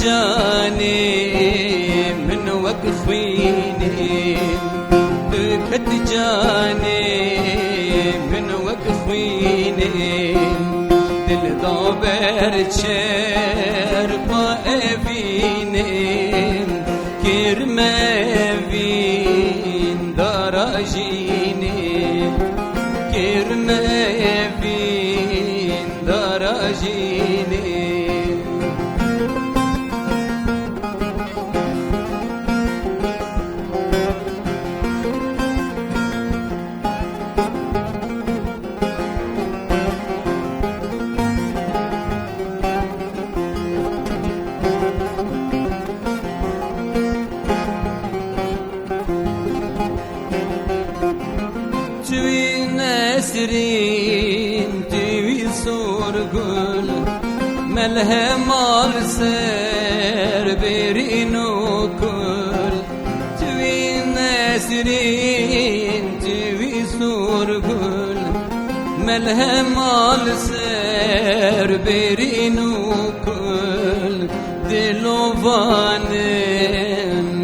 جاني من وقفيني دكت جاني من وقفيني دل ضابر شر قائبيني كرمه بين دراجيني كرمه بين دراجيني توی نسرین توی سرگل ملهم سر برین و کل توی نسرین توی سرگل ملهم سر برین و کل دلوان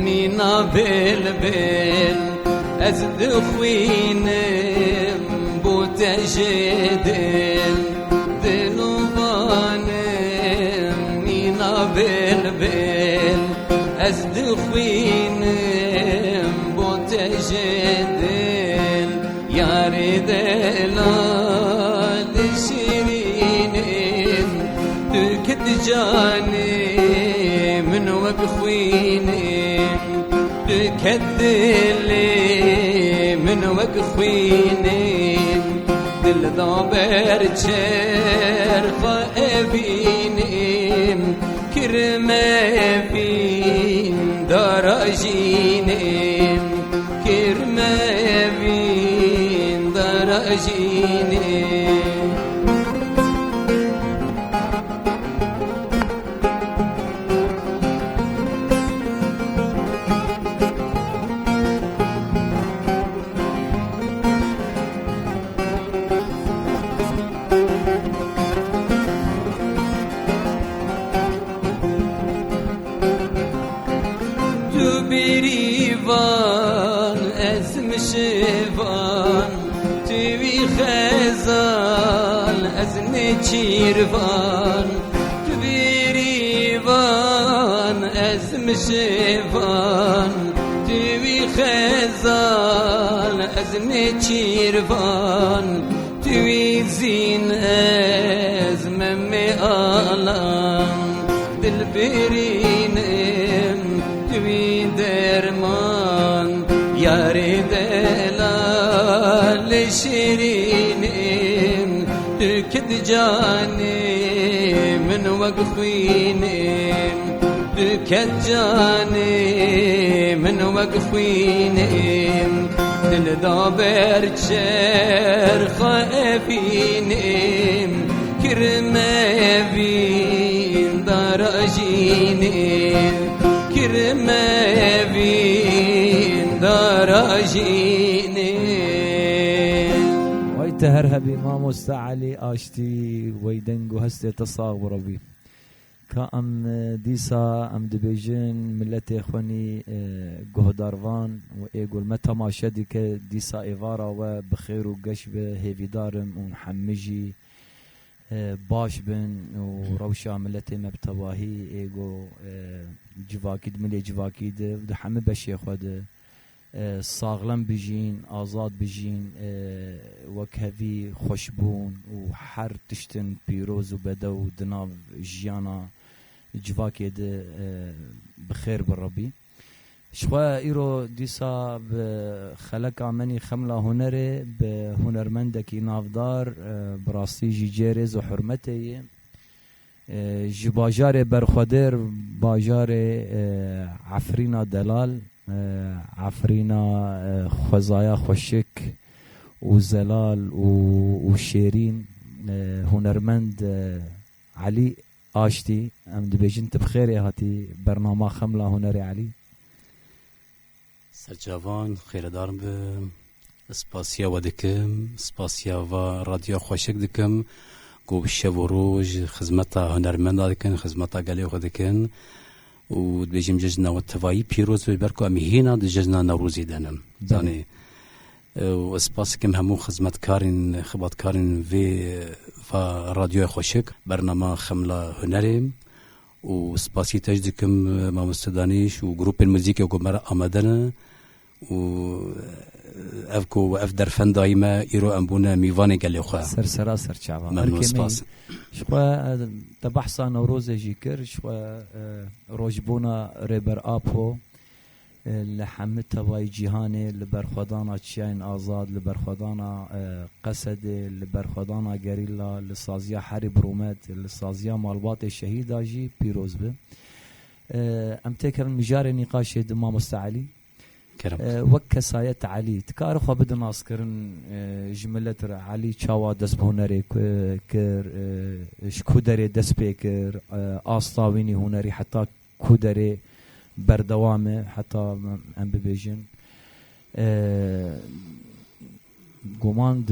مینا بلبل از دخوینم بو تجدل دلوانم مینا بلبل از دخوینم بو تجدل یاری دلال شیرینم ترکت جانی من وبخوینم تكدلي من وقفيني دل ضابر شر خائبيني كرمه بين دراجيني كرمه بين دراجيني بریوان اسم شوان توی خزال از نچیروان تو بریوان اسم شوان توی خزال از نچیروان توی زین از ممی آلان دل برینم توی درمان یاری دلال شیرینم ترکت جانی من وقفینم ترکت جانی من وقفینم دل دابر شر خائفینم کرمه بین دراجینم كرمه بين دراجيني ويتهرهب إمام مستعلي آشتي ويدنقو هستي تصاغ ربي كأم ديسا أم دبيجن ملتي إخواني قهداروان وإيقول متى ما شدك ديسا إيفارا وبخير وقشبه هيفي دارم ونحمجي باش بن وروشا ملتي مبتواهي ايجو جواكيد ملي جواكيد وده حمي بشي خود صاغلم بجين آزاد بجين وكهفي خوشبون وحر تشتن بيروز وبدو دناف جيانا جواكيد بخير بالربي شخوا ايرو ديسا بخلق عمني خملا هنري بهنرمندكي نافدار براسي جيجيرز وحرمتي جباجار برخدر باجار عفرينا دلال عفرينا خزايا خوشك وزلال وشيرين هنرمند علي آشتي ام دبيجنت بخير هاتي برنامج خملا هنري علي سرجوان خیردار بم سپاسیا و دکم سپاسیا و رادیو خوشک دکم گوشه و روز خدمت هنرمند دکن خدمت گلی خود دکن و دبیجیم جشن والتفایی پیروز برکو امیهینا جشن نوروزی دنم زانی و اسپاس کم همو خدمتکارین و رادیو خوشک برنامه خملا هنریم و سپاسی تجدکم مامستدانیش و گروپ الموزیک و گمرا آمدنه و اف درفن دایما ایرو انبونه میوانه گلی خواه سرسرا سرچاوا ممنون سپاس شخوا تبحثا نوروز جيكر شخوا روجبونا ريبر آبو لحمد تواي جيهاني لبرخدانا تشاين آزاد لبرخدانا قسد لبرخدانا غريلا لسازيا حرب رومات لسازيا مالبات الشهيد جي بيروز به امتكر المجاري نقاش دمام مستعلي وكساية علي تكارخ وبد ناسكرن جملة علي تشاوا دس بهنري كر شكودري دس بيكر آستاويني هنري حتى كودري بردوامه حتى ام ببيجن گومان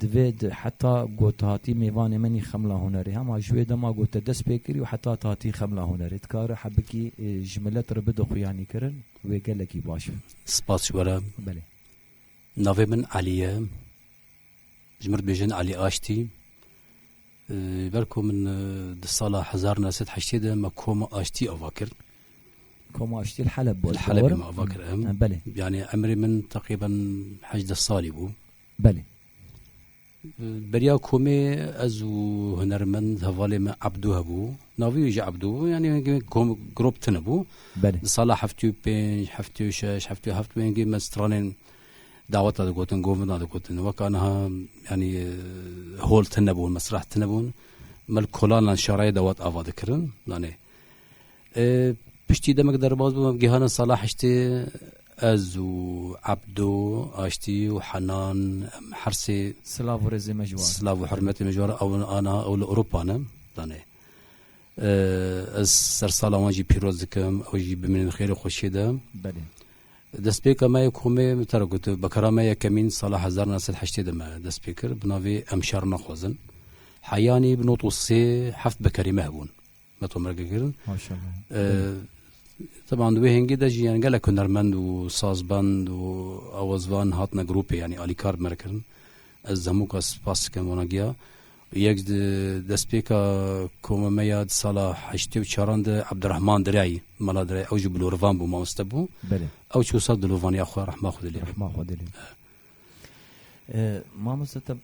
دوید حتی گوت هاتی میوان منی خملا هنری هم جوی دما گوت دست بکری و حتی تاتی خملا هنری تکار حبکی جملت رو بدو خیانی کرن و گلکی باشه سپاس شورا بله نوی من علیه جمرد بیجن علی آشتی برکو من سال 1980 ما کوم آشتی آوا کرد کوم آشتی الحلب بود الحلب ما آوا کرد بله يعني عمري من تقريبا 11 سالي بو بله بريا كومي ازو هنرمند هوالي ما عبدو هبو ناوي يجي عبدو يعني كوم جروب تنبو بله صلاح حفتو بين حفتو شاش حفتو هفت وينجي مسترانين دعوات هذا قوتن قوم هذا قوتن وكانها يعني هول تنبون مسرح تنبون مال كولان شراي دوات افا ذكرن يعني بشتي دمك درباز جهان صلاح اشتي ازو عبدو اشتي وحنان حرسي سلاف ورزي مجوار سلاف وحرمتي مجوار او انا او اوروبا انا يعني سرسالا واجي بيروز كم او جي بمن خير خوشيده بله دسبيكا ما يكومي ترقت بكرامه يكمين صلاح 1980 ما دسبيكر بنافي امشار نخوزن حياني بنوطوسي حفت بكريمه هبون ما تمرقرن ما شاء الله طبعا دوی هنگی داشتی یعنی گله کنرمند و سازبند و آوازوان هاتنا گروپی یعنی آلی کار مرکرن از زموک سپاس کم وناگیا یک دسپیکا کوم میاد سال 84 عبدالرحمن درعی ملا درعی او جو بلوروان بو ماست بو بله او چو صد دلوان یا خو رحمه خود لی رحمه خود لی ما مست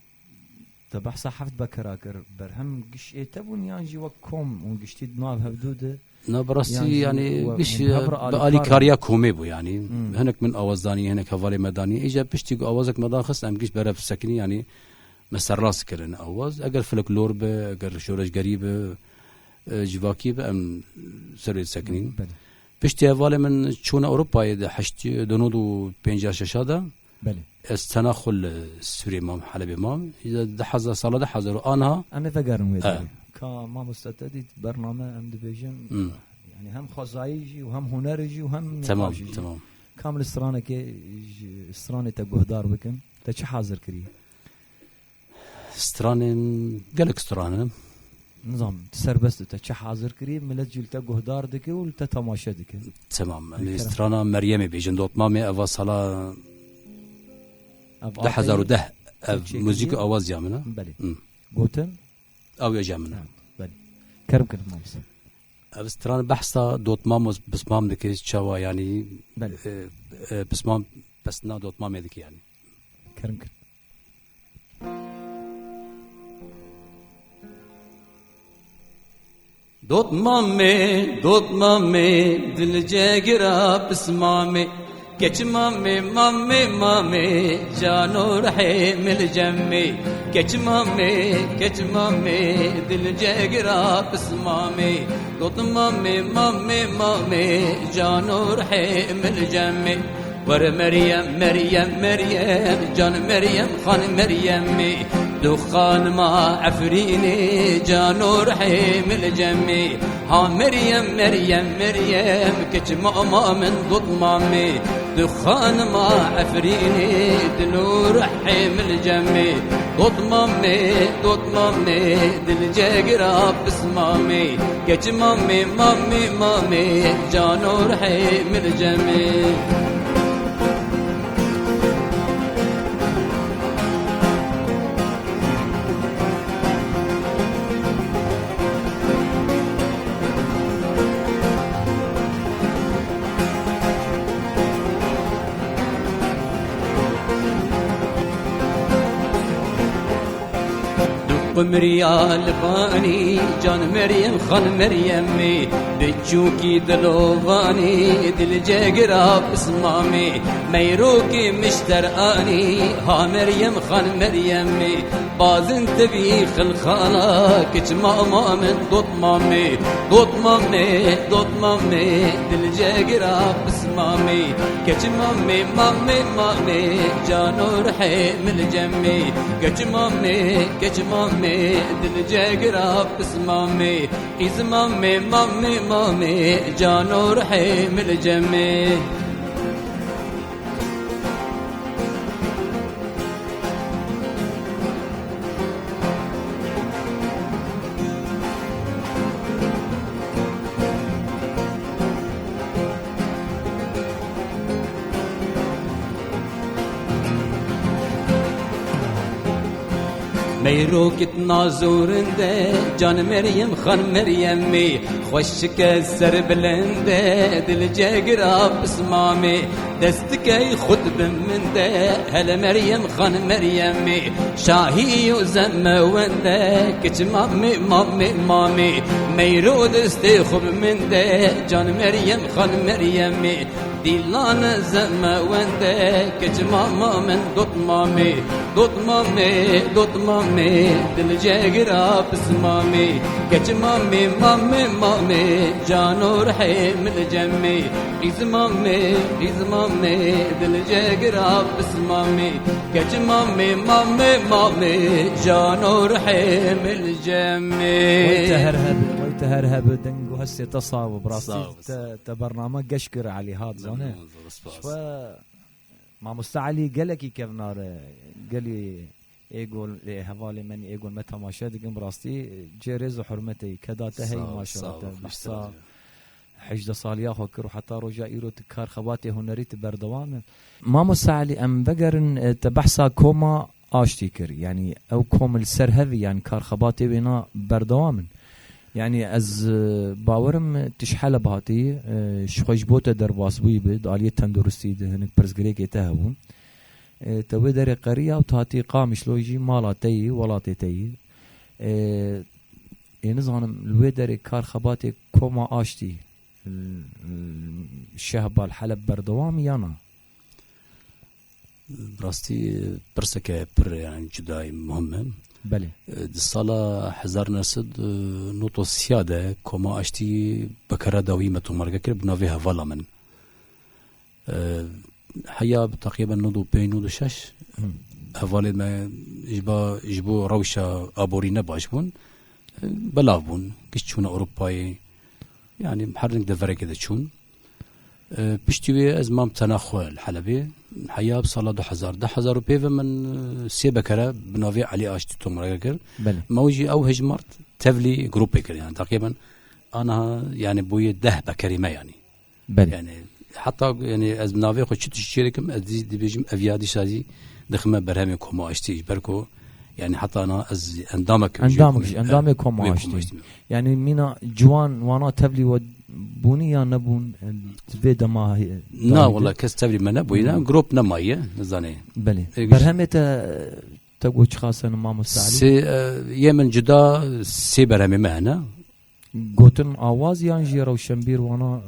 تبحث حفظ بكراكر برهم قش تبون يانجي وكم ونقشتي ناف هبدوده نبرسي يعني قش بآلي كاريا كومي بو يعني هناك من اوازداني هناك هوالي مداني اجا بشتي اوازك مدان خص ام قش برف سكني يعني مسر راس كرن اوز اگر فلكلور به اگر شورش غريب جواكي به ام سر سكنين بشتي هوالي من چون اوروبا ده 8 بله استناخل سوري مام حلب مام اذا دحز صلاه دحزر انها انا فقرن ويدي كما مستعد برنامج ام ديفيجن يعني هم خزايجي وهم هنرجي وهم تمام تمام كامل استرانه كي استرانه تجهدار بكم تش حاضر كري استرانه قالك استرانه نظام تسربست تش حاضر كري ملجل تجهدار دك والتتماشى دك تمام استرانه مريم بيجن دوت مامي افا صلاه 1010 موسيقى اواز جامنا بله قوتن او جامنا بله كرم كرم مامس استران بحثا دوت ماموس بس مام دكي تشوا يعني بله بس مام بس نا دوت مام دكي يعني كرم كرم دوت مامي دل جاگرا بس مامي كچ مامي مامي مامي جانو رحي مل جمي كچ مامي دل جاگرا بس مامي دوت مامي مامي مامي جانو رحي مل جمي ور مريم مريم مريم جان مريم خان مريمي دخان ما عفريني جانو رحي مل جمي ها مريم مريم مريم كچ ماما من ضد مامي دخان ما عفريني دنور رحي مل جمي دوت مامي دل جاگرا بسمامي كچ مامي جانو رحي من جمي قمريال باني جان مريم خان مريمي بتشوكي دلوفاني دل جاگرا بسمامي ميروكي مشترقاني ها مريم خان مريمي بازن تبي خلخالا كش ماما من دوت مامي دل جاگرا بسمامي كش مامي جانو رحي من جمي كش مامي دل جاگرا بسمامي إز مامي جانو رحي من جمي ميروكت نازورنده جان مريم خان مريمي خوشك السر بلنده دل جاگرا بسمامي دستكي خطب من ده هل مريم خان مريمي شاهي وزم ونده كش مامي ميرو دستي خب من ده جان مريم خان مريمي ديلان زم ونده كش ماما من دوت مامي دل جاگرا بسمامي كش مامي جانو رحي من جمي إز مامي دل جاگرا بسمامي كش مامي جانو رحي من جمي ويتهرهب دنگو هسي تصاوب براسي تبرنامج قشكر علي هاد زونه ما مستعلي قالكي كيف نار قالي يقول هوالي من يقول متى ما شادق براستي جيرز وحرمتي كداته هي ما شاء الله بحصا حجد صاليا خوكر وحتى رجا ايرو تكار خواتي هنري بردوام ما مستعلي ام بقرن تبحثا كوما اشتيكر يعني او كوم السرهذي يعني كار خباتي بينا بردوام يعني از باورم تشحل بهاتي شخوش بوته درباس بوي بد عليه تندرستي هنك برزغريك يتهون توي دري قريه وتاتي قامش لوجي مالاتي ولاتي نظام الويدري كار خباتي كوما اشتي الشهبه الحلب بردوام يانا براستي برسكه بر يعني جداي مهمه بله الصلاة حزار نسد نوتو السيادة كما أشتي بكرة دويمة مرقكر بنافيها فالا من حيا تقريبا نودو بين نودو شش هفالي ما جبو روشة أبورينا باشبون بلافبون كشتشون أوروباي يعني محرنك دفرق كده تشون بشتوي أزمام تناخو الحلبي حيا بصلاة 10,000 بيفا من سيبكرة بنافي علي أشتي تومرقكر موجي أو هجمرت تفلي جروبكر يعني تقريبا أنا يعني بوي 10 بكريمة يعني يعني حتى يعني از بنافي خو شتو شيركم ازيد بيجم افيادي شازي دخمه برهمي كوما اشتي بركو يعني حتى انا از اندامك كوما اشتي يعني مينا جوان وانا تفلي بوني يا نبون تفيد ما لا والله كاس تفلي ما نبوينا جروب نمايه نزاني بلي برهمه تقول خاصه ما مستعلي يمن جدا سي برهمي معنا قوتن آواز يعني جي روشنبير وانا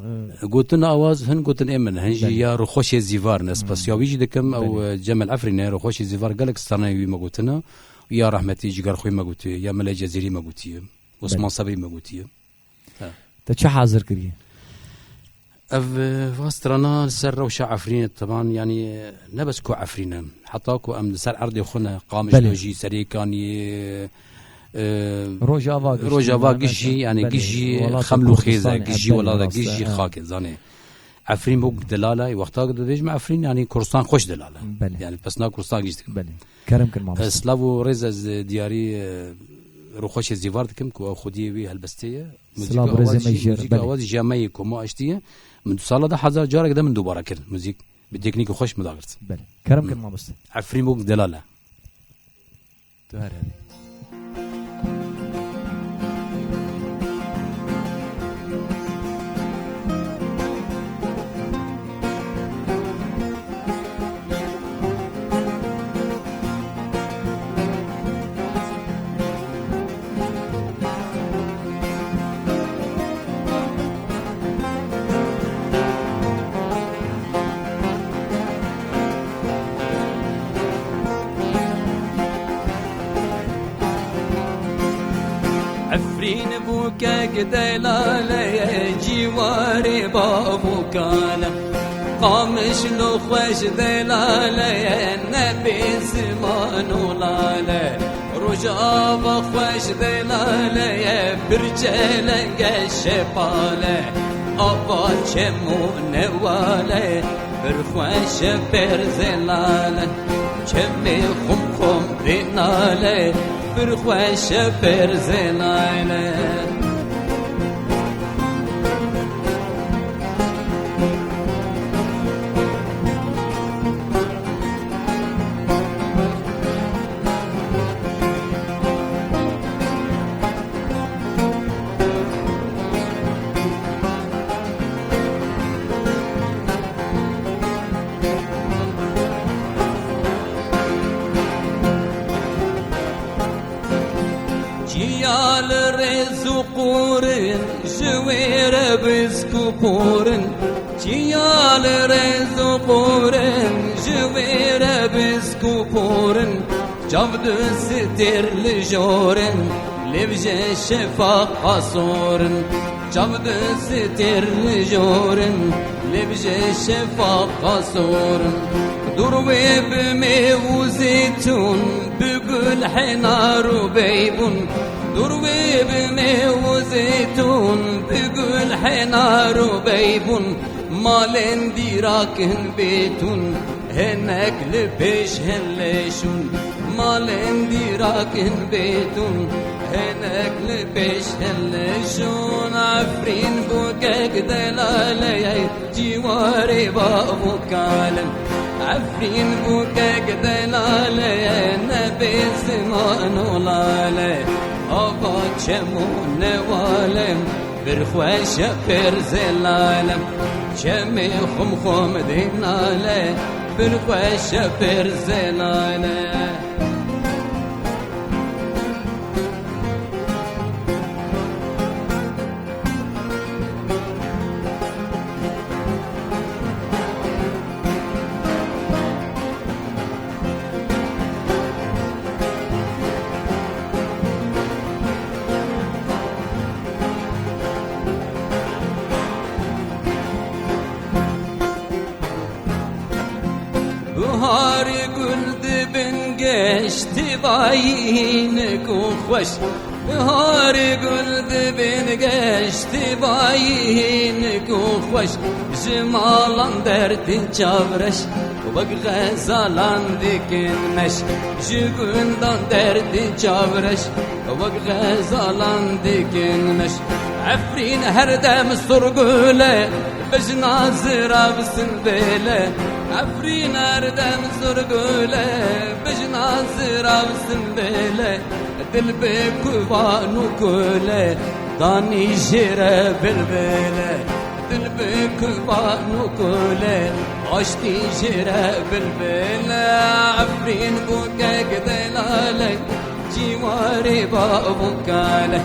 قوتن آواز هن قوتن إمن هنجي يا رخوش زيفار نسبس يا ويجي دكم أو جمال عفرينا رخوش زيفار قالك استرناوي ما قوتنا يا رحمتي جيجار خوي ما قوتي يا ملاي جزيري ما قوتي واسمان صبري ما قوتي تشا حاضر كريه فاسترنا سر روش عفرين طبعا يعني نبس كو عفرينا حطاكو أم سر أرضي خونا قامش لوجي سري كاني روجافا قشي يعني قشي خملو خيزة قشي ولا قشي خاك زاني عفرين بوك دلالة وقتها قد بيجمع عفرين يعني كورستان خوش دلالة بله. يعني بس نا كورستان جيستك بله كرم كل ما سلاو رز دياري روخوش زيفارد كم كو خودي بي هالبستيه سلاو رز ميجر موسيقى اواز جامعي كوما اشتيه من سال ده حزار جارك ده من دوباره كر موزيك بالتكنيك خوش مداغرت بله كرم كل ما بس عفرين بوك دلاله تهر عفرين بوكا قدلالة جواري بابوكالا قامش لو خوش دلالة نبي زمان ولالة رجاب خوش دلالة برجالة قشبالة أبا چمون والة برخوش برزلالة چمي خم دينالة برخوش برزلالة جيال رزقورن جوير بسكوبورن جيال رزقورن جوير بسكوبورن جابد ستر لجورن لبجي شفاق قصورن جابد ستر لجورن لبجي شفاق قصورن دروي بميو زيتون بقول حنار وبيبون دروي بميو زيتون بقول حنار وبيبون مالن ديراكن بيتون هناك لبيش هنليشون مالن ديراكن بيتون هناك لبيش هنليشون عفرين بوكاك دلالي جواري بابوك عالم عفرين بوكاك دلالي نبي زمان ولالي أبا چمون والم برخوش برزلالم چمي خم دينالي برخوش برزلالي بهاري قلد بن قشتي باينك وخوش بهاري قلد بن قشتي باينك وخوش جمالان درد جابرش وبق غزالان ديكنمش جبندان درد جابرش وبق غزالان ديكنمش عفرين هردم سرقوله بجنا زرا بسنبيله عفرين هردم سرقوله بجنا زرا بسنبيله دل بكوانو كوله داني جرا بالبيله دل بكوانو كوله عشتي جرا بالبيله عفرين بوكاك دلاله جواري بابوكاله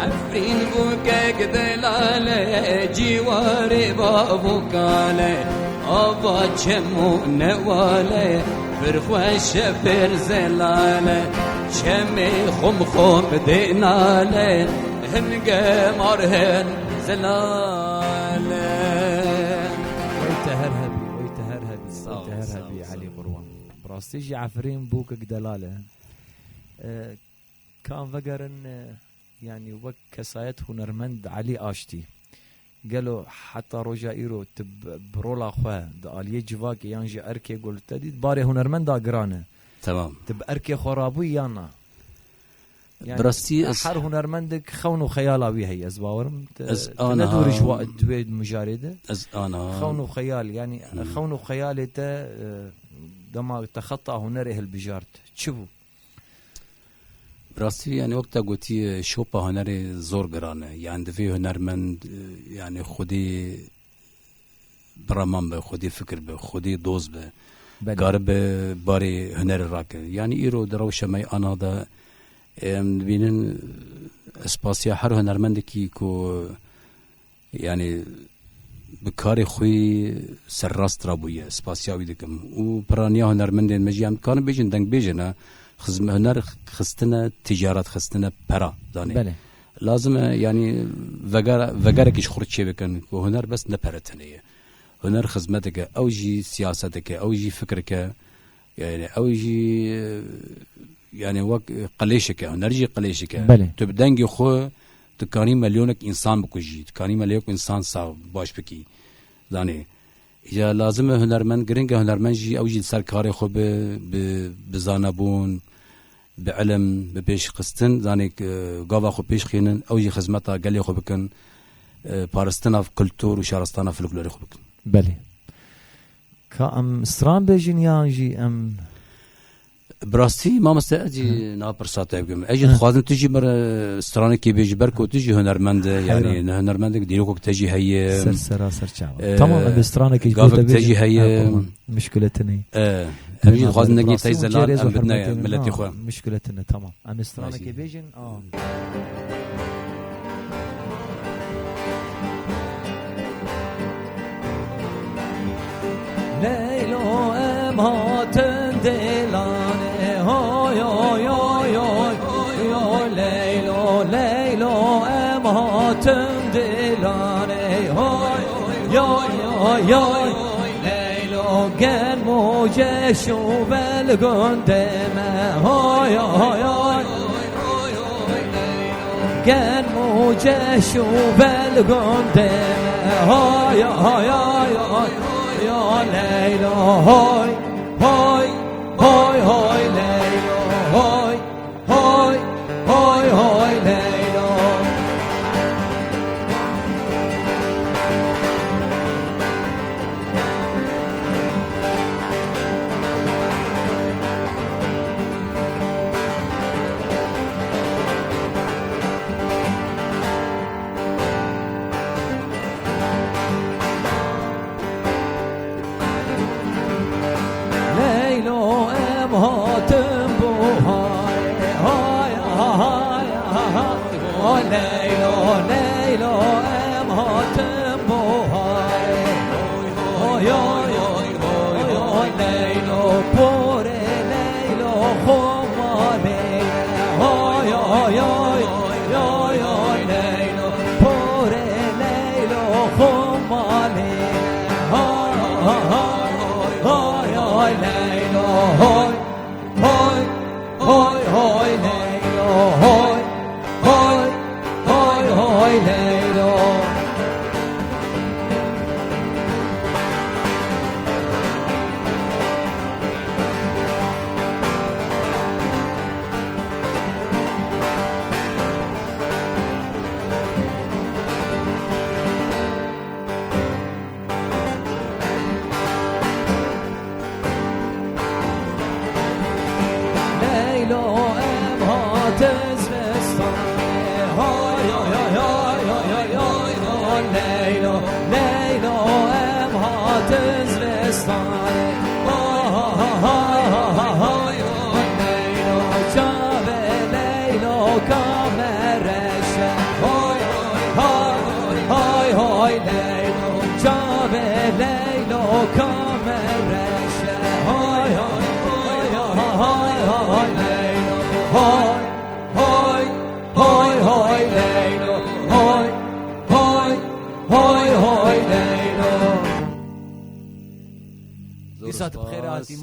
عفرين بوكاك دلاله جواري بابوكاله أبا چمون واله برخوش برزلاله چمي خم ديناله هنگه مارهن زلاله ويتهرهبي علي قروان براستيجي عفرين بوكك دلاله كان فقرن يعني وك كسايت هنرمند علي آشتي قالوا حتى روجا إيرو تب برولا خواه دا آلية جواك يانجي أركي قول تديد باري هنرمن دا قرانه تمام تب أركي خرابوي يانا يعني براستي حر هنرمندك خون وخيالاوي هي أزباورم أنا تندور جوا دويد مجارده أنا خون وخيال يعني خون وخيال تا دما تخطى هنره البجارت شوفوا براستي يعني وقتا قلتي شوبا هنري زور قرانه يعني دفي هنرمند يعني خودي برمان به خودي فكر به خودي دوز به قارب باري هنر راك يعني إيرو دروشة ماي أنا دا بينن اسپاسیا هر هنرمندکی کو يعني بکاری خوی سر راست را بویه اسپاسیاوی دکم و پرانیا هنرمندین مجیم کان بیجن دنگ بیجن خزم هنر خستنه تجارت خستنه پرا دانی بله لازم يعني وگر کش خورد چه بکن که هنر بس نپرتنیه هنر خدمتك او جي سياستك او جي فكرك يعني او جي يعني وقت قليشك هنرجي قليشك تبدنجي خو تكاني مليونك انسان بكوجي تكاني مليونك انسان صعب باش بكي داني يا لازم هنرمند گرنگ هنرمند جي او جي سركاري خو بزانبون بعلم ببيش قستن داني قاوا خو بيش خينن او جي خدمتا قالي خو بكن بارستنا في كلتور وشارستنا في الفلوري خو بكن بله كأم استران بيجين يانجي ام براستي ما مستأجي نابرساته بقم اجي خوازن تجي مر استراني كي بيجي بركو تجي هنرمند يعني هنرمندك ديروك تجي هي سر شعب تمام باسترانك تجي هي مشكلتني اجي خوازن نجي تيزلال ام بدنا ملتي خو مشكلتنا تمام ام استرانك بيجين ليلو ام هاتن دلانه هاي هاي هاي هاي ليلو ليلو ام هاتن دلانه هاي هاي هاي ليلو گن موجه شو بالگندمه هاي هاي هاي گن موجه شو بالگندمه هاي هاي هاي يا ليلى هاي هاي هاي هاي ليلى هاي هاي هاي هاي ليلى هاتم بوهاي هاي هاي هاي ليلو ليلو ام هاتم بوهاي هاي هاي ليلو بور ليلو خمالي هاي هاي هاي ليلو بور ليلو خمالي هاي هاي ليلو هاي هاي هاي هاي ليلو هاي هاي هاي هاي ليلو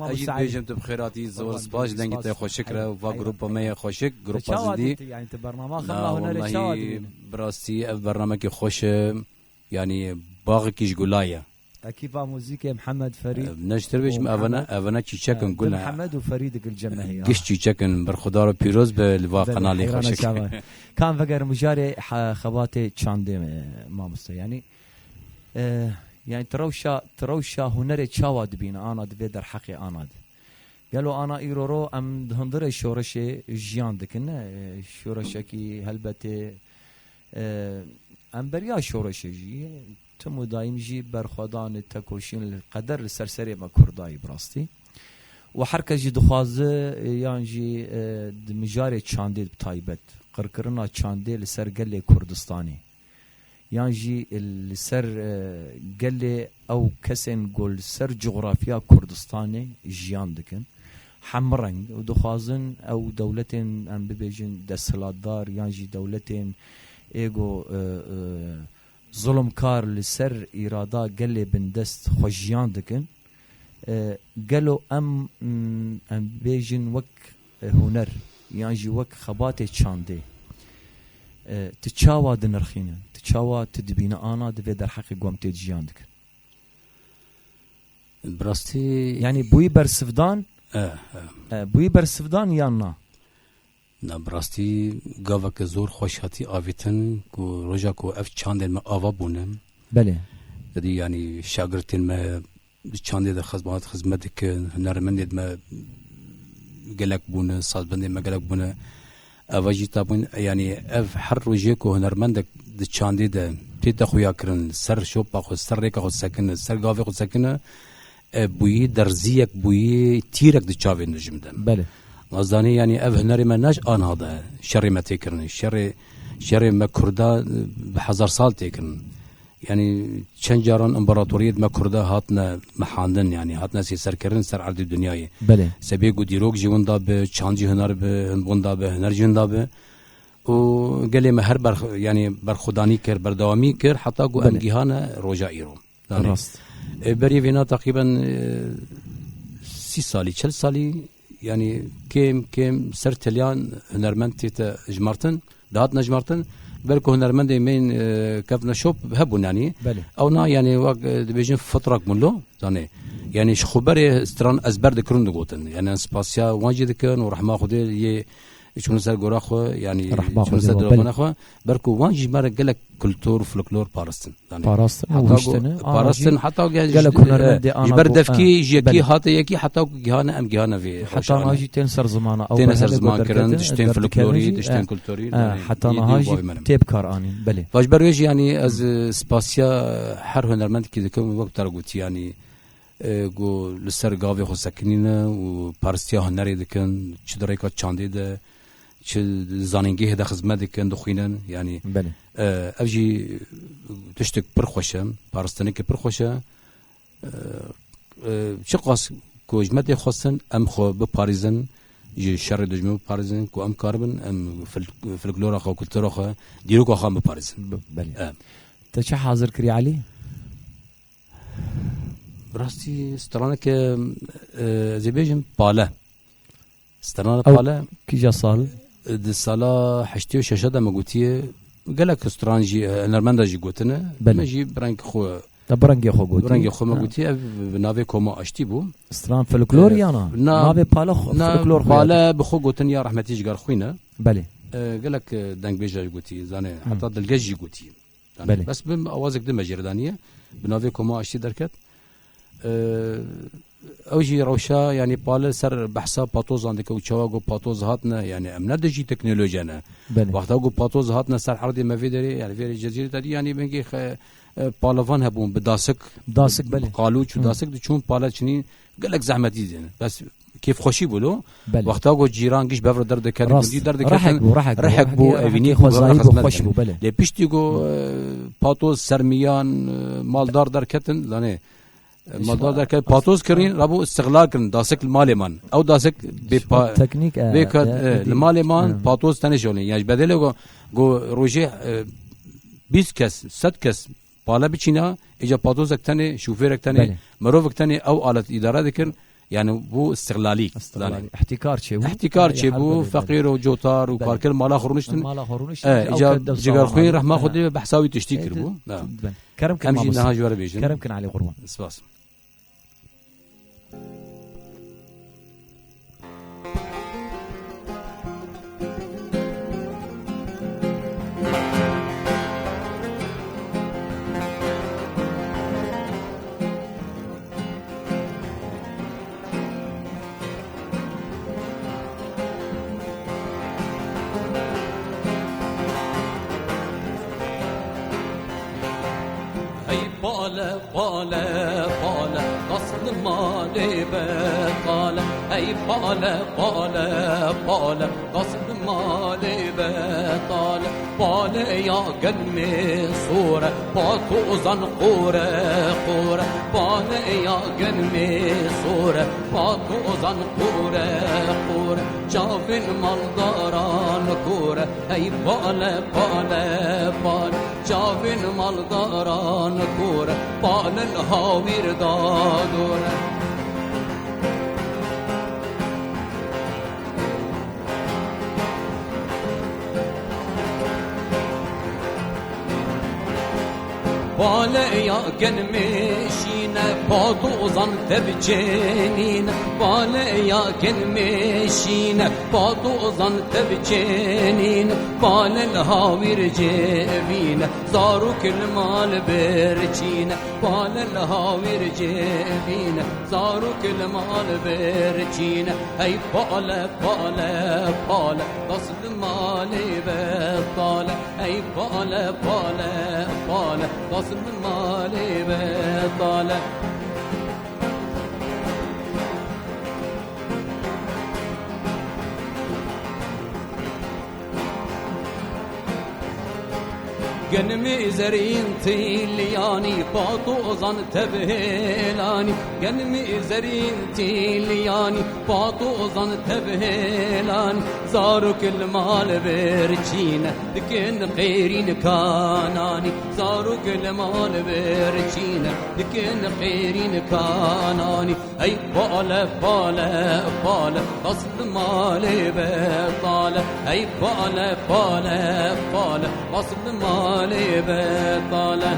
اجي بيجمت بخيراتي زور سباش دنگي تي خوشكره و جروب ما خوشك جروب زدي يعني برنامج خمله هنر شادي براستي برنامج خوش يعني باغ كيش قلايا اكيبا موزيكي محمد فريد نشتر بيش أفنا تشيكن قلنا محمد وفريد الجمهية قش تشيكن برخدار بيروز بالواقع لي خوشك كان فقر مجاري خباتي تشاندي ما مستوى يعني يعني تروشا هنري تشاواد بين انا دبي در حقي انا قالوا انا ايرورو ام هندره شورشي جيان دكن شورشكي هلبتي ام بريا شورشي جي تمو دايم جي برخدان التكوشين القدر السرسري ما كرداي براستي وحركه جي دخواز يعني جي مجاري تشاندي بتايبت قرقرنا تشاندي لسر قلي كردستاني يعني جي السر قلي او كسن قول سر جغرافيا كردستاني جيان دكن حمرنج ودخوازن او دولتين ام ببيجن دسلاتدار يعني جي دولتين ايجو ظلم كار لسر ارادا قلي بندست خوجيان دكن قالوا ام بيجن وك هنر يعني جي وك خباتي تشاندي تتشاوى دنرخينا تتشاوى تدبينا انا دبي در حقي قومتي جيان دكن براستي يعني بوي برسفدان بوی برسفدان یاننا نه براستی گاوک زور خوش هاتی آویتن کو روزا کو اف چاندل ما آوا بونم بله دادی یعنی شاگردین ما چاندل خدمت که هنرمند ما گلک بونه سازبند ما گلک بونه اواجی تابون یعنی اف هر روزی کو هنرمند د چاندل ده تیت خویا کرن سر شو باخو سر ریک خو سکن سر گاوی خو سکن بویی درزیک بویی تیرک د چاوی نجمدم بله غزانی یعنی اف هنری من ناش آن هذا شر ما تکرن شر ما کردا به 1000 سال تکرن يعني چند جاران امبراطورية ما كردا هاتنا محاندن يعني هاتنا سي سركرن سر عرض الدنيا بله سبي قد يروق جيون دابه چانجي هنر به هنبون دابه هنر جيون دابه و قال ما هر بر يعني برخداني كر بردوامي كر حتى قو امجيهانا روجا ايرو راست بري فينا تقريبا 6 سالي 4 سالي يعني كم سر تليان هنرمند تيتا جمارتن دهات نجمارتن بركو هنرمند يمين كفنا شوب هبون يعني بله. او نا يعني وقت بيجين فترة كملو يعني خبري استران ازبر دكرون دقوتن يعني سباسيا واجد دكن ورحمة خدي شو نسال جوراخو يعني شو نسال دربانخو بركو واجد مرة قالك كلتور فلكلور بارستن بارستن حتى قالك هنرمند جبر دفكي جيكي هات يكي حتى جهانا ام جهانا في حتى ناجي تنسر زمانه او تنسر زمان كرن دشتين فلكلوري دشتين كلتوري حتى ناجي تيب كار اني بله واش بروج يعني از سباسيا حر هنرمند كي دكم وقت ترغوت يعني گو لسر گاوی خو سکنینه و پارستیا هنری دکن چه دريكا چاندی ده چه زانینگی ده خدمت دکن دخوینن يعني بله اوجی تشتك پر خوشه پارستانی که پر خوشه چه قاس کو جمت خواستن ام خو به پاریزن جي شر دجمو باريزن کو ام کاربن ام فلکلور خو کلتور خو دیرو خو ام باريزن بله تا چه حاضر کری علی براستي استرانه که زبيجم بالا استرانه بالا كي جا صال د سالا 86 ده مغوتيه قالك استرانجي نرمندا قوتنا ماجي برانك خو برانك خو قوتي برانك خو مغوتيه بنافي كوما اشتي بو استران فلكلور يانا نافي بالا فلكلور بالا بخو قوتن يا رحمتي جار خوينا بله قالك دنگ بيجا قوتي زاني حتى دلجي قوتي بله بس بم اوازك دم جردانيه بنافي كوما اشتي دركت اوجي روشا يعني بالا سر بحثا باتوز عندك وشواغو باتوز هاتنا يعني امنا دجي تكنولوجينا وقتا جو باتوز هاتنا سر حرد ما في دري يعني في الجزيره دي يعني بنجي بالافان هبون بداسك بله قالو شو داسك چون بالا چني قالك زحمتي زين بس كيف خوشي بولو وقتا جو جيران گيش بفر درد كان دي درد كان رحق بو ايني خوش بو بله دي بيشتي جو باتوز سرميان مالدار در كتن لانه مالدار در که پاتوز کرین رابو استغلال کرن داسک المال من او داسک به تکنیک به المال من پاتوز تنش اولین یعنی بدل گو روزه 20 کس 100 کس بالا بچینا اجا پاتوز اکتنه شوفر اکتنه مرو اکتنه او آلت اداره دکن يعني بو استغلالي احتكار چه بو احتكار چه بو فقير و جوتار و کارکر مالا خورنشتن اجا جگر خوین رحمه خودی بحثاوی تشتی کر بو كرم كن همجي نهاج ورا بيجن كرم كن علي قربان سپاس بالا بالا بالا قصد مالي بطالة أي بالا بالا بالا قصد مالي بطالة بالا يا قلمي صورة باطوزن قورة قورة بالا يا قلمي صورة باطوزن قورة قورة شافن مالداران كورة أي بالا بالا بالا شافن مالداران كورة بالا الهاوير دادورة بالا يا قنمشين باطوزن تبجنين بالا يا قنمشين باطوزن تبجنين بالا الهاوير جيبين زاروك المال برچين بالا الهاوير جيبين زاروك المال برچين هاي بالا بالا بالا قصد مالي بطالة هاي بالا بالا بالا قصد مالي بطالة قنمي زرين تيلياني باطوزن تبهلاني قنمي زرين تيلياني باطوزن تبهلاني زارك المال برچينه دكن غيرين كاناني زارك المال برچينه دكن غيرين كاناني اي بالا بالا بالا قصد مالي بطالة اي بالا بالا بالا قصد مالي بطالة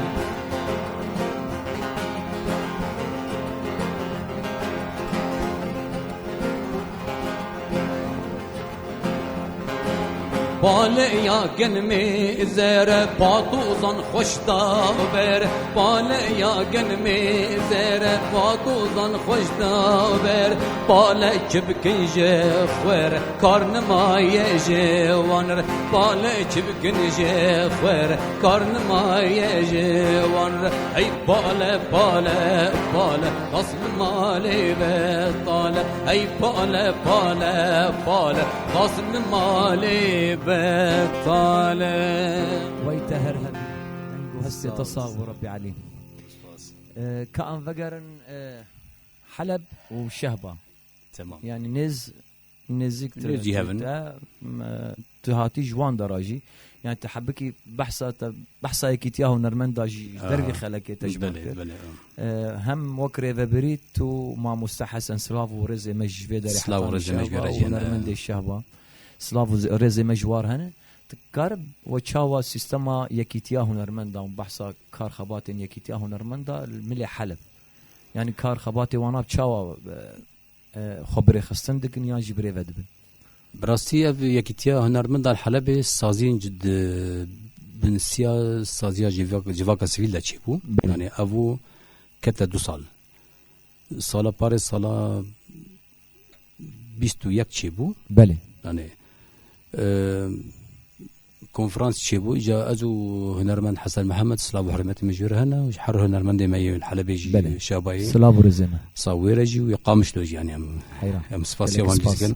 بالا يا قنمي زير باطوزن خوش دابر بالا يا قنمي زير باطوزن خوش دابر بالا چبكن جخور كارن ما يجوانر بالا چبكن جخور كارن ما يجوانر اي بالا بالا بالا قصد مالي بطالة اي بالا بالا بالا قصد مالي بطالة ويتهرهن هسه تصاور ربي عليه كأن فقرن حلب وشهبة تمام يعني نزيك تهاتي جوان دراجي يعني تحبكي بحثا يكيتياه ونرمن داجي درجي خلقي تجبر هم وكري فبريت وما مستحسن سلاف ورزي مجبي داري سلاف ورزي مجبي ونرمن دي الشهبة سلاف ورزي مجوار هنا تقارب وشاوا سيستما يكيتياه ونرمندا وبحثا كار خبات يكيتياه ونرمندا الملي حلب يعني كار خباتي وانا بشاوا خبري خستن دكن يا جبري فدبن براستي يكيتيا هنرمندا الحلبي سازين جد بنسيا سازيا جيفاكا سيفيلا تشيبو يعني افو كتا 2 سالا باري سالا 21 تشيبو بله يعني كونفرانس تشيبو اجا ازو هنرمند حسن محمد سلاب حرمتي مجور هنا وحر هنرمند ماي الحلبي جي شاباي سلاب ورزمه صويرجي ويقامش لوجي يعني ام سباسيا وان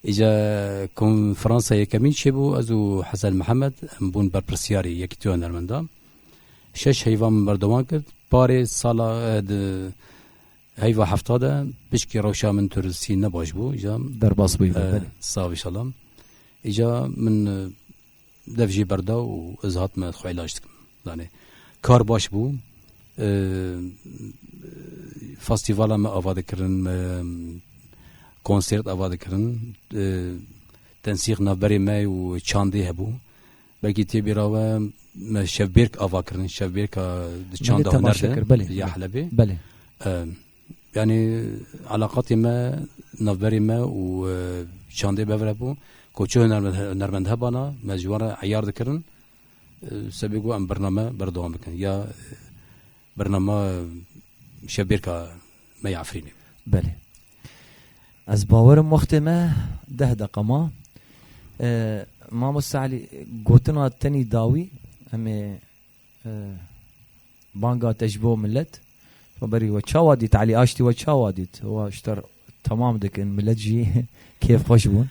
اجا كونفرانس يكمين تشيبو ازو حسن محمد بون بربرسياري يكتو هنرمندا شش هيفام بردوان كرد باري سالا هيفا هفتاده بشكي روشا من ترسي نباش بو اجا درباس بو صافي سلام اجا من دفجي بردا وازهات ما خويلاش يعني كار باش بو فستیوالا ما آواده کردن کنسرت آواده کردن تنسیق نبری ما و چاندی هبو بلکه تی بیراوه ما شبیرک آوا کردن شبیرک چانده هنرده یا حلبی بله يعني علاقات ما نبری ما و چانده بفره بو کوچه هنرمند هبانا مجوار عیار دکرن سبیگو ام برنامه بردوام بکن یا برنامه شبیرکا ما يعفريني بله از باورم وقت ما 10 دقیقه ما مستعلي قوتنا تاني داوي امي بانقا تجبو ملت فبري وتشاوديت علي اشتي وتشاوديت هو اشتر تمام دك ان ملت جي كيف خوشبون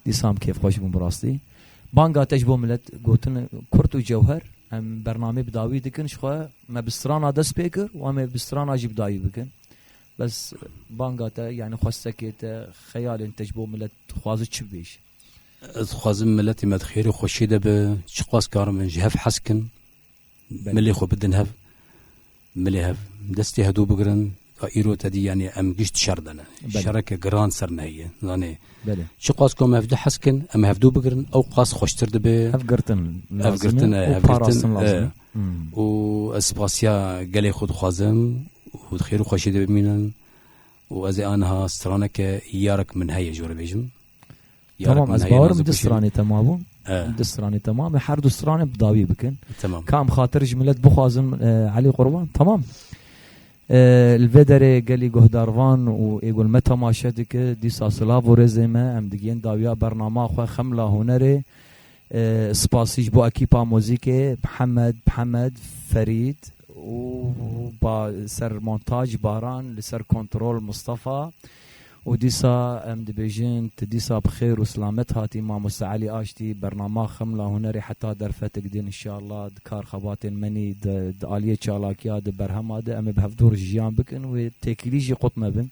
دي سام كيف خوشبون براستي بانقا تجبو ملت قوتنا كرتو جوهر ام برنامج بداوي دكن شخوا ما بسترانا دس بيكر وما بسترانا جيب داوي بكن بس بانقاتا يعني خواستكيت خيال انت تجبو ملت خوازو تشبيش خوازم ملتي مدخيري خوشيده ب شقاس كارم من جهف حسكن ملي خو بدن هف ملي هف دستي هدو بقرن ايرو تدي يعني ام جشت شردنا شركه جران سرنا هي يعني شقاس كوم هفد حسكن ام هفدو بقرن او قاس خوشترد ب هفقرتن و اسباسيا قالي خود خوازم وخير خوشيده بمينن وازي انها سترانك يارك من هي جور بيجم تمام از باور دستراني تمام دستراني تمام حر دستراني بداوي بكن تمام كام خاطر جملت بخازم علي قربان تمام الفيدري قال لي جهداروان ويقول متى ما شدك دي ساسلاف ورزمه ام ديين داويا برنامج خو خمله هنري سباسيج بو اكيبا موزيكي محمد فريد وبا سر مونتاج باران لسر كنترول مصطفى وديسا ام دبيجين تديسا بخير وسلامت هاتي ما مستعلي اشتي برنامج خمله هنري حتى درفتك دين ان شاء الله دكار خبات مني داليه چالاكيا برهم هذا ام بهفدور جيان بكن وتكليجي قطمه بن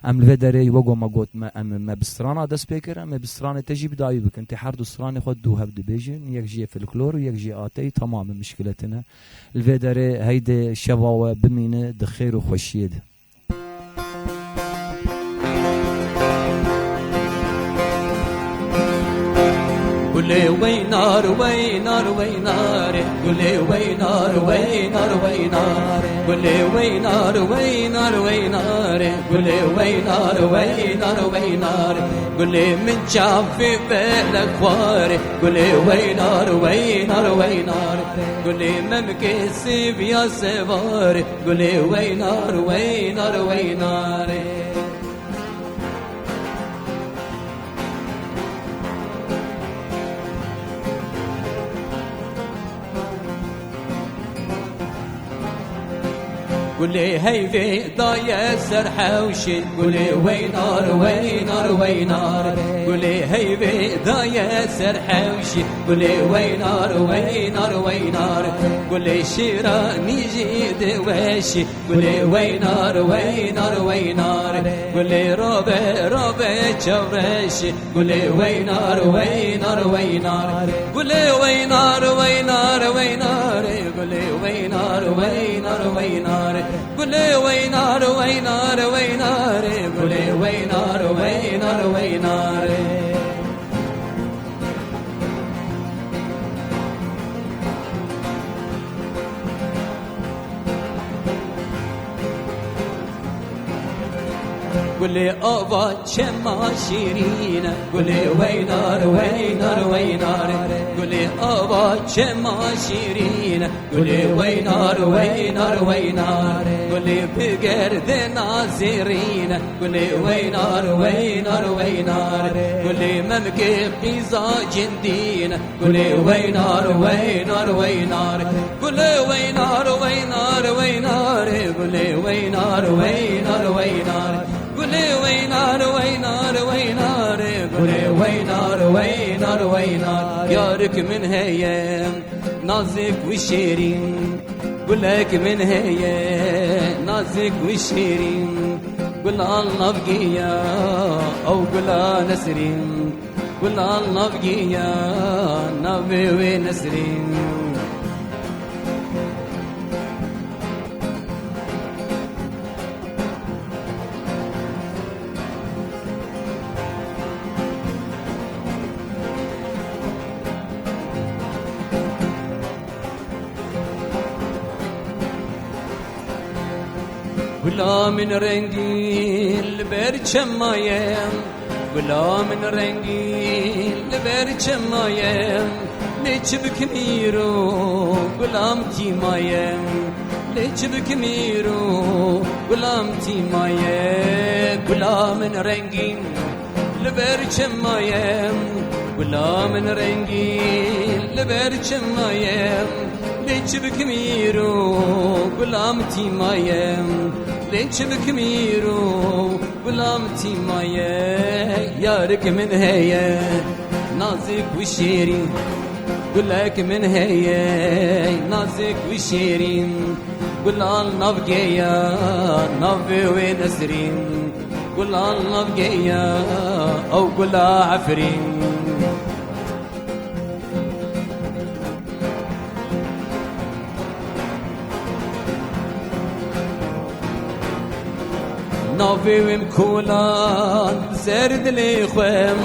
ام الفدري وقو ما قلت ما بسترانا دس بيكر ام بسترانا تجي بداي بك انت حرد استراني خد دو هبد بيجن يكجي في الكلور ويكجي اتي تمام مشكلتنا الفدري هيدي شواوه بمينه دخير وخشيد قولي وينار وينار وينار قولي وينار وينار وينار قولي وينار وينار وينار قولي وينار وينار وينار قولي من شاف في بالك خواري قولي وينار وينار وينار قولي ممكسب يا سواري قولي وينار وينار وينار قولي هي في ضايع سرحوشي قولي وينار وينار وينار قولي هي في ضايع سرحوشي قولي وينار وينار وينار قولي شيراني جيد واشي قولي وينار وينار وينار قولي ربع شورشي قولي وينار وينار وينار قولي وينار وينار وينار قولي وينار وينار وينار قولي وينار وينار وينار قولي وينار وينار وينار قولي أبا شما شيرين قولي وينار وينار وينار قولي أبا شما شيرين قولي وينار وينار وينار قولي بقرد ناظرين قولي وينار وينار وينار قولي ممكن قيزا جندين قولي وينار وينار وينار قولي وينار وينار وينار قولي وينار وينار وينار قولي وينار وينار وينار قولي وينار وينار وينار يارك من هي نازك وشيرين قولك من هي نازك وشيرين قول الله بقيا أو قول نسرين قول الله بقيا نبي ونسرين ولا من رنگی لبر چمایم ولا من رنگی لبر چمایم لچ بکمیرو غلام تیمایم لچ بکمیرو غلام تیمایم ولا من رنگی لبر چمایم ولا من رنگی لبر چمایم لچ بکمیرو غلام تیمایم لچ بکمیرو غلام تیمایم یارک من هي نازك وشيرين قل لك من هي نازك وشيرين قل النبقية نبي ونسرين قل النبقية أو قل عفرين نبي ومكولان سرد لي خوام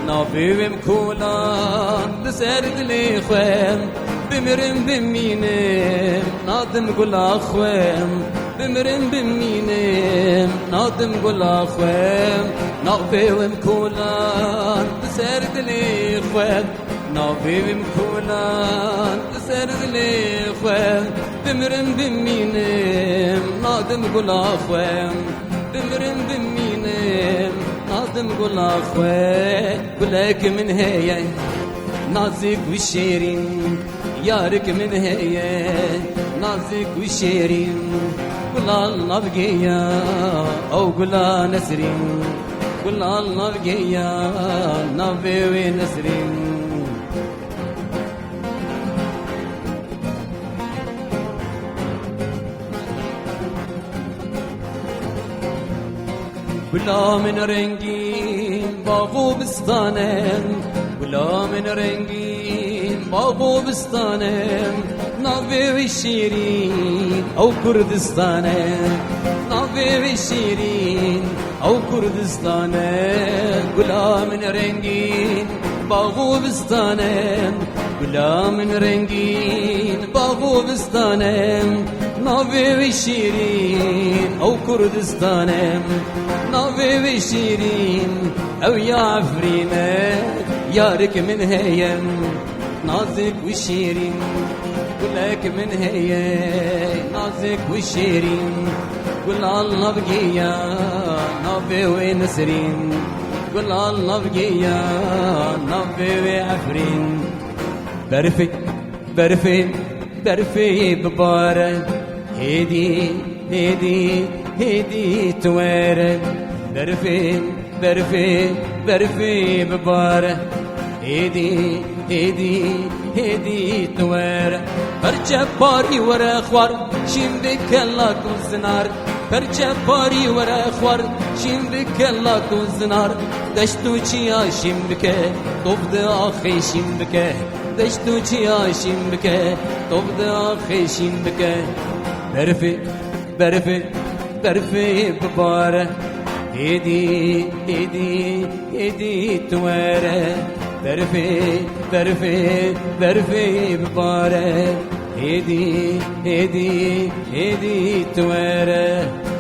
نبي ومكولان سرد لي خوام بمرم بمينم نادم قل أخوام بمرم بمينم نادم قل أخوام نبي ومكولان سرد لي خوام نبي ومكولان سرد لي خوام بمرم بمينم نادم قل أخوام بمرم بمينم نادم قل أخوان قلك من هي نازك وشيرين يارك من هي نازك وشيرين قل الله بقيا أو قل نسرين قل الله بقيا نبي ونسرين ولا من رنگین باغ بستانم ولا من رنگین باغ بستانم ناوی شیرین او کردستانم ناوی شیرین او کردستانم ولا من رنگین باغ بستانم ولا من رنگین باغ بستانم ناوی شیرین او کردستانم ناوي شيرين أو يا عفرينة يارك من هيم نازك وشيرين قلك من هي نازك وشيرين قل الله بقيا ناوي ونسرين قل الله بقيا ناوي وعفرين برفي برفي برفي ببارة هدي هدي هدي توارد برفي برفي برفي ببارة هدي هدي هدي توارد برجع باري ورا خوار شين بك الله كوزنار برجع باري ورا خوار شين بك الله كوزنار دشتو چيا شين بك طفد آخي شين بك دشتو چيا شين بك طفد آخي شين بك برفي برفي برفي ببارة هدي هدي هدي توارة برفي برفي برفي ببارة هدي هدي هدي توارة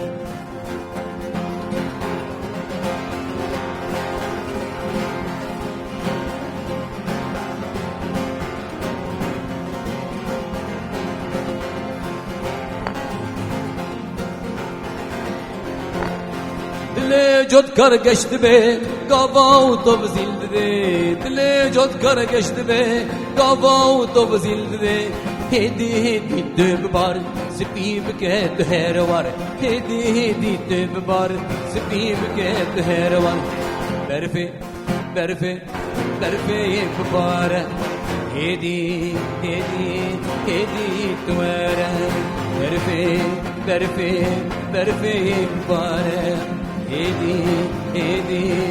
دل جد کر گشت به گاوا و تو بزیل ده دل جد کر گشت به گاوا و تو بزیل ده هدی هدی تو ببار سپی بکه تو هروار هدی هدی تو ببار سپی بکه تو هروار برفی برفی برفی ببار هدی هدی هدی تو برفی برفي برفي ببارة هدي هدي